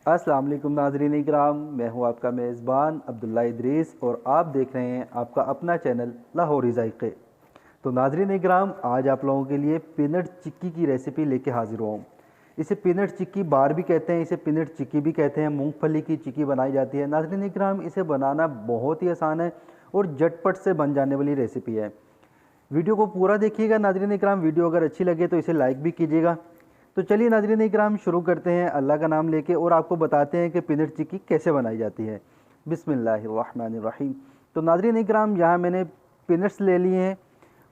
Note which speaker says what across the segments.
Speaker 1: अस्सलाम वालेकुम नाज़रीन इकराम, मैं हूं आपका मेज़बान अब्दुल्ला इदरीस और आप देख रहे हैं आपका अपना चैनल लाहौरी ज़ायक़े। तो नाज़रीन इकराम, आज आप लोगों के लिए पीनट चिक्की की रेसिपी लेके हाज़िर हुआ हूँ। इसे पीनट चिक्की बार भी कहते हैं, इसे पीनट चिक्की भी कहते हैं। मूंगफली की चिक्की बनाई जाती है। नाज़रीन इकराम, इसे बनाना बहुत ही आसान है और झटपट से बन जाने वाली रेसिपी है। वीडियो को पूरा देखिएगा नाज़रीन इकराम। वीडियो अगर अच्छी लगे तो इसे लाइक भी कीजिएगा। तो चलिए नाज़रीन इकराम, शुरू करते हैं अल्लाह का नाम लेके और आपको बताते हैं कि पीनट चिक्की कैसे बनाई जाती है। बिस्मिल्लाहिर्रहमानिर्रहीम। तो नाज़रीन इकराम, यहाँ मैंने पीनट्स ले लिए हैं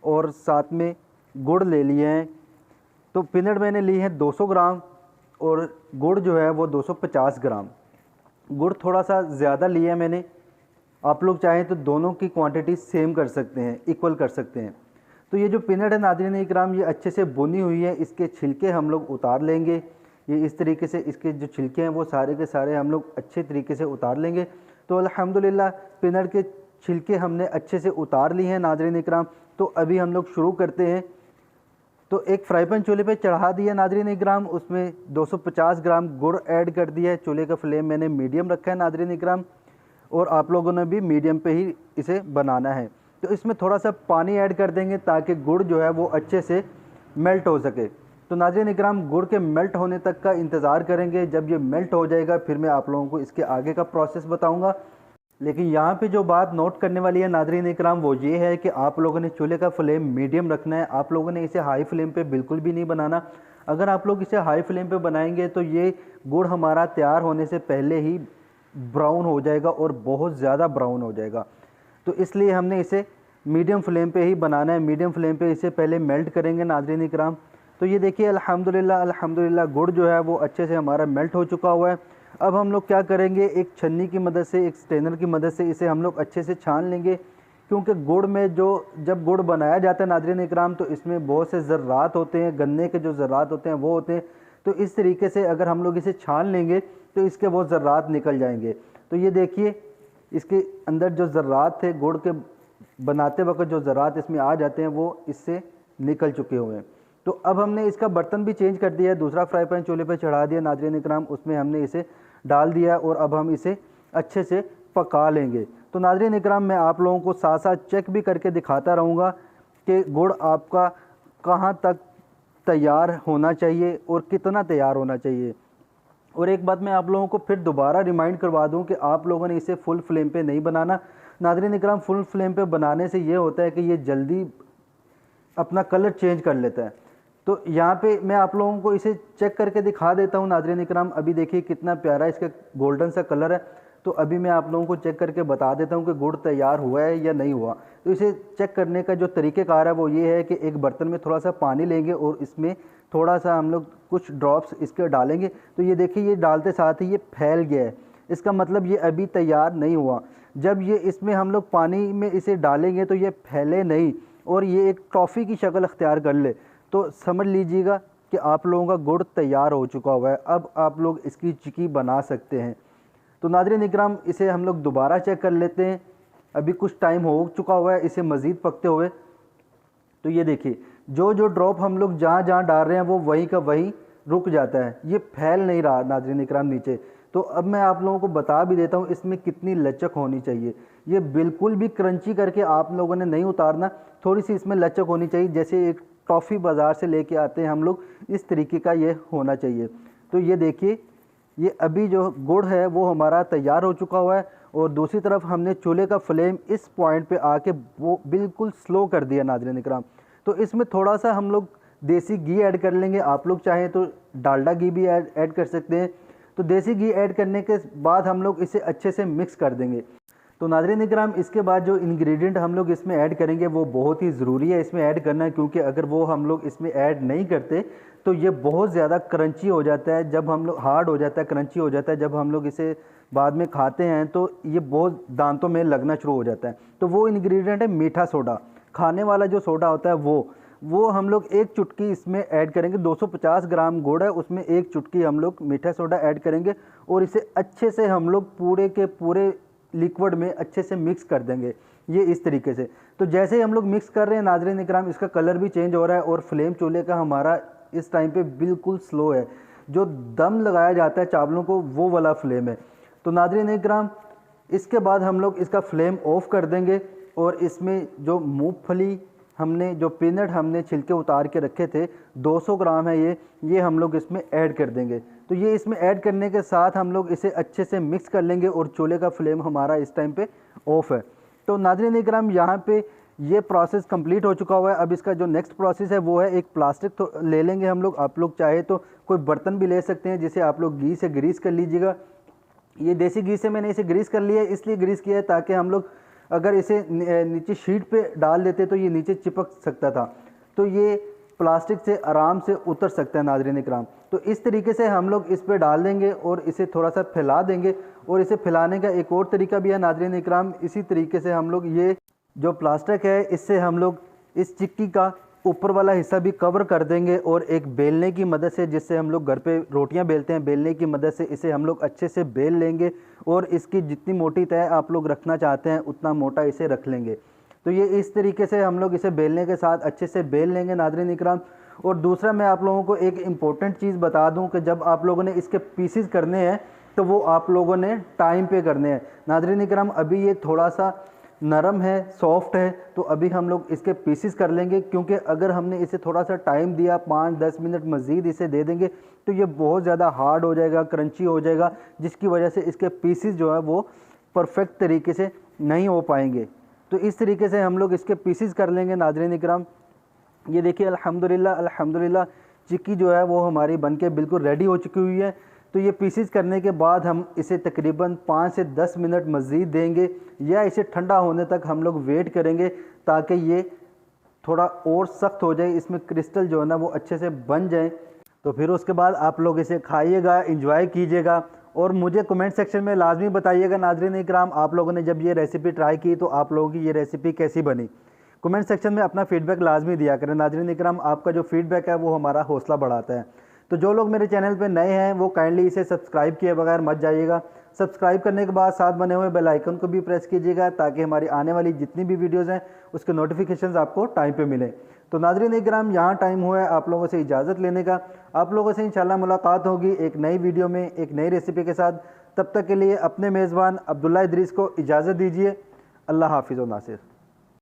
Speaker 1: और साथ में गुड़ ले लिए हैं। तो पीनट मैंने लिए हैं 200 ग्राम और गुड़ जो है वो 250 ग्राम। गुड़ थोड़ा सा ज़्यादा लिया है मैंने। आप लोग चाहें तो दोनों की क्वांटिटी सेम कर सकते हैं, इक्वल कर सकते हैं। तो ये जो पीनट है नाज़रीन इकराम, ये अच्छे से बुनी हुई है। इसके छिलके हम लोग उतार लेंगे। ये इस तरीके से इसके जो छिलके हैं वो सारे के सारे हम लोग अच्छे तरीके से उतार लेंगे। तो अल्हम्दुलिल्लाह पीनट के छिलके हमने अच्छे से उतार लिए हैं नाज़रीन इकराम। तो अभी हम लोग शुरू करते हैं। तो एक फ्राई पैन चूल्हे पे चढ़ा दिया नाज़रीन इकराम, उसमें 250 ग्राम गुड़ ऐड कर दिया है। चूल्हे का फ्लेम मैंने मीडियम रखा है नाज़रीन इकराम, और आप लोगों ने भी मीडियम पे ही इसे बनाना है। तो इसमें थोड़ा सा पानी ऐड कर देंगे ताकि गुड़ जो है वो अच्छे से मेल्ट हो सके। तो नाज़रीन इकराम, गुड़ के मेल्ट होने तक का इंतज़ार करेंगे। जब ये मेल्ट हो जाएगा फिर मैं आप लोगों को इसके आगे का प्रोसेस बताऊंगा। लेकिन यहाँ पे जो बात नोट करने वाली है नाज़रीन इकराम, वो ये है कि आप लोगों ने चूल्हे का फ्लेम मीडियम रखना है। आप लोगों ने इसे हाई फ्लेम पे बिल्कुल भी नहीं बनाना। अगर आप लोग इसे हाई फ्लेम पे बनाएंगे तो ये गुड़ हमारा तैयार होने से पहले ही ब्राउन हो जाएगा और बहुत ज़्यादा ब्राउन हो जाएगा। तो इसलिए हमने इसे मीडियम फ्लेम पे ही बनाना है। मीडियम फ्लेम पे इसे पहले मेल्ट करेंगे नाज़रीन इकराम। तो ये देखिए अल्हम्दुलिल्लाह गुड़ जो है वो अच्छे से हमारा मेल्ट हो चुका हुआ है। अब हम लोग क्या करेंगे, एक छन्नी की मदद से, एक स्ट्रेनर की मदद से इसे हम लोग अच्छे से छान लेंगे। क्योंकि गुड़ में जब गुड़ बनाया जाता है नाज़रीन इकराम, तो इसमें बहुत से ज़र्रात होते हैं, गन्ने के जो ज़र्रात होते हैं वो होते हैं। तो इस तरीके से अगर हम लोग इसे छान लेंगे तो इसके वो ज़र्रात निकल जाएंगे। तो ये देखिए, इसके अंदर जो ज़र्रात थे, गुड़ के बनाते वक्त जो ज़र्रात इसमें आ जाते हैं वो इससे निकल चुके हुए हैं। तो अब हमने इसका बर्तन भी चेंज कर दिया है। दूसरा फ्राई पैन चूल्हे पे चढ़ा दिया नाज़रीन इकराम, उसमें हमने इसे डाल दिया और अब हम इसे अच्छे से पका लेंगे। तो नाज़रीन इकराम, मैं आप लोगों को साथ साथ चेक भी करके दिखाता रहूँगा कि गुड़ आपका कहाँ तक तैयार होना चाहिए और कितना तैयार होना चाहिए। और एक बात मैं आप लोगों को फिर दोबारा रिमाइंड करवा दूं कि आप लोगों ने इसे फुल फ्लेम पे नहीं बनाना नाज़रीन इकराम। फुल फ्लेम पे बनाने से ये होता है कि ये जल्दी अपना कलर चेंज कर लेता है। तो यहाँ पे मैं आप लोगों को इसे चेक करके दिखा देता हूँ नाज़रीन इकराम। अभी देखिए कितना प्यारा इसका गोल्डन सा कलर है। तो अभी मैं आप लोगों को चेक करके बता देता हूँ कि गुड़ तैयार हुआ है या नहीं हुआ। तो इसे चेक करने का जो तरीक़ेकार है वो ये है कि एक बर्तन में थोड़ा सा पानी लेंगे और इसमें थोड़ा सा हम लोग कुछ ड्रॉप्स इसके डालेंगे। तो ये देखिए, ये डालते साथ ही ये फैल गया है। इसका मतलब ये अभी तैयार नहीं हुआ। जब ये इसमें हम लोग पानी में इसे डालेंगे तो ये फैले नहीं और ये एक टॉफ़ी की शक्ल अख्तियार कर ले, तो समझ लीजिएगा कि आप लोगों का गुड़ तैयार हो चुका हुआ है। अब आप लोग इसकी चिक्की बना सकते हैं। तो नाज़रीन इकराम, इसे हम लोग दोबारा चेक कर लेते हैं। अभी कुछ टाइम हो चुका हुआ है इसे मज़ीद पकते हुए। तो ये देखिए, जो ड्रॉप हम लोग जहाँ जहाँ डाल रहे हैं वो वहीं का वहीं रुक जाता है, ये फैल नहीं रहा नाज़रीन इकराम नीचे। तो अब मैं आप लोगों को बता भी देता हूँ इसमें कितनी लचक होनी चाहिए। ये बिल्कुल भी क्रंची करके आप लोगों ने नहीं उतारना, थोड़ी सी इसमें लचक होनी चाहिए। जैसे एक टॉफ़ी बाज़ार से लेके आते हैं हम लोग, इस तरीके का ये होना चाहिए। तो ये देखिए, ये अभी जो गुड़ है वो हमारा तैयार हो चुका हुआ है। और दूसरी तरफ हमने चूल्हे का फ्लेम इस पॉइंट पे आके वो बिल्कुल स्लो कर दिया नाज़रीन इकराम। तो इसमें थोड़ा सा हम लोग देसी घी ऐड कर लेंगे। आप लोग चाहें तो डालडा घी भी ऐड कर सकते हैं। तो देसी घी ऐड करने के बाद हम लोग इसे अच्छे से मिक्स कर देंगे। तो नाज़रीन इकराम, इसके बाद जो इंग्रेडिएंट हम लोग इसमें ऐड करेंगे वो बहुत ही ज़रूरी है इसमें ऐड करना, क्योंकि अगर वो हम लोग इसमें ऐड नहीं करते तो ये बहुत ज़्यादा क्रंची हो जाता है। जब हम लोग हार्ड हो जाता है, क्रंची हो जाता है, जब हम लोग इसे बाद में खाते हैं तो ये बहुत दांतों में लगना शुरू हो जाता है। तो वो इंग्रेडिएंट है मीठा सोडा, खाने वाला जो सोडा होता है वो हम लोग एक चुटकी इसमें ऐड करेंगे। 250 ग्राम गुड़ है, उसमें एक चुटकी हम लोग मीठा सोडा ऐड करेंगे और इसे अच्छे से हम लोग पूरे के पूरे लिक्विड में अच्छे से मिक्स कर देंगे, ये इस तरीके से। तो जैसे ही हम लोग मिक्स कर रहे हैं नाज़रीन इकराम, इसका कलर भी चेंज हो रहा है और फ्लेम चूल्हे का हमारा इस टाइम पे बिल्कुल स्लो है। जो दम लगाया जाता है चावलों को, वो वाला फ्लेम है। तो नाज़रीन इकराम, इसके बाद हम लोग इसका फ्लेम ऑफ कर देंगे और इसमें जो मूंगफली हमने, जो पीनट हमने छिलके उतार के रखे थे, 200 ग्राम है ये हम लोग इसमें ऐड कर देंगे। तो ये इसमें ऐड करने के साथ हम लोग इसे अच्छे से मिक्स कर लेंगे और चूल्हे का फ्लेम हमारा इस टाइम पे ऑफ है। तो नाज़रीन इकराम, यहाँ पे ये प्रोसेस कंप्लीट हो चुका हुआ है। अब इसका जो नेक्स्ट प्रोसेस है वो है, एक प्लास्टिक तो ले लेंगे हम लोग, आप लोग चाहे तो कोई बर्तन भी ले सकते हैं जिसे आप लोग घी से ग्रीस कर लीजिएगा। ये देसी घी से मैंने इसे ग्रीस कर लिया है, इसलिए ग्रीस किया है ताकि हम लोग अगर इसे नीचे शीट पे डाल देते तो ये नीचे चिपक सकता था, तो ये प्लास्टिक से आराम से उतर सकता है नाज़रीन इकराम। तो इस तरीके से हम लोग इस पे डाल देंगे और इसे थोड़ा सा फैला देंगे। और इसे फैलाने का एक और तरीका भी है नाज़रीन इकराम, इसी तरीके से हम लोग ये जो प्लास्टिक है इससे हम लोग इस चिक्की का ऊपर वाला हिस्सा भी कवर कर देंगे और एक बेलने की मदद से, जिससे हम लोग घर पे रोटियां बेलते हैं, बेलने की मदद से इसे हम लोग अच्छे से बेल लेंगे और इसकी जितनी मोटी तय आप लोग रखना चाहते हैं उतना मोटा इसे रख लेंगे। तो ये इस तरीके से हम लोग इसे बेलने के साथ अच्छे से बेल लेंगे नाज़रीन इकराम। और दूसरा मैं आप लोगों को एक इम्पोर्टेंट चीज़ बता दूं कि जब आप लोगों ने इसके पीसेस करने हैं तो वो आप लोगों ने टाइम पे करने हैं नाज़रीन इकराम। अभी ये थोड़ा सा नरम है, सॉफ्ट है, तो अभी हम लोग इसके पीसेस कर लेंगे, क्योंकि अगर हमने इसे थोड़ा सा टाइम दिया, 5-10 मिनट मज़ीद इसे दे देंगे तो ये बहुत ज़्यादा हार्ड हो जाएगा, क्रंची हो जाएगा, जिसकी वजह से इसके पीसेस जो है वो परफेक्ट तरीके से नहीं हो पाएंगे। तो इस तरीके से हम लोग इसके पीसेस कर लेंगे नाज़रीन इकराम। ये देखिए अल्हम्दुलिल्लाह अल्हम्दुलिल्लाह चिक्की जो है वो हमारी बनके बिल्कुल रेडी हो चुकी हुई है। तो ये पीसेस करने के बाद हम इसे तकरीबन 5 से 10 मिनट मज़ीद देंगे या इसे ठंडा होने तक हम लोग वेट करेंगे ताकि ये थोड़ा और सख्त हो जाए, इसमें क्रिस्टल जो है ना वो अच्छे से बन जाए। तो फिर उसके बाद आप लोग इसे खाइएगा, इंजॉय कीजिएगा और मुझे कमेंट सेक्शन में लाजमी बताइएगा नाज़रीन इकराम, आप लोगों ने जब ये रेसिपी ट्राई की तो आप लोगों की ये रेसिपी कैसी बनी। कमेंट सेक्शन में अपना फीडबैक लाजमी दिया करें नाज़रीन इकराम, आपका जो फीडबैक है वो हमारा हौसला बढ़ाता है। तो जो लोग मेरे चैनल पे नए हैं वो काइंडली इसे सब्सक्राइब किए बगैर मत जाइएगा। सब्सक्राइब करने के बाद साथ बने हुए बेल आइकन को भी प्रेस कीजिएगा ताकि हमारी आने वाली जितनी भी वीडियोस हैं उसके नोटिफिकेशंस आपको टाइम पे मिले। तो नाज़रीन इकराम, यहाँ टाइम हुआ है आप लोगों से इजाज़त लेने का। आप लोगों से इंशाल्लाह मुलाकात होगी एक नई वीडियो में एक नई रेसिपी के साथ। तब तक के लिए अपने मेज़बान अब्दुल्ला इदरीस को इजाज़त दीजिए। अल्लाह हाफिज़ व नासिर।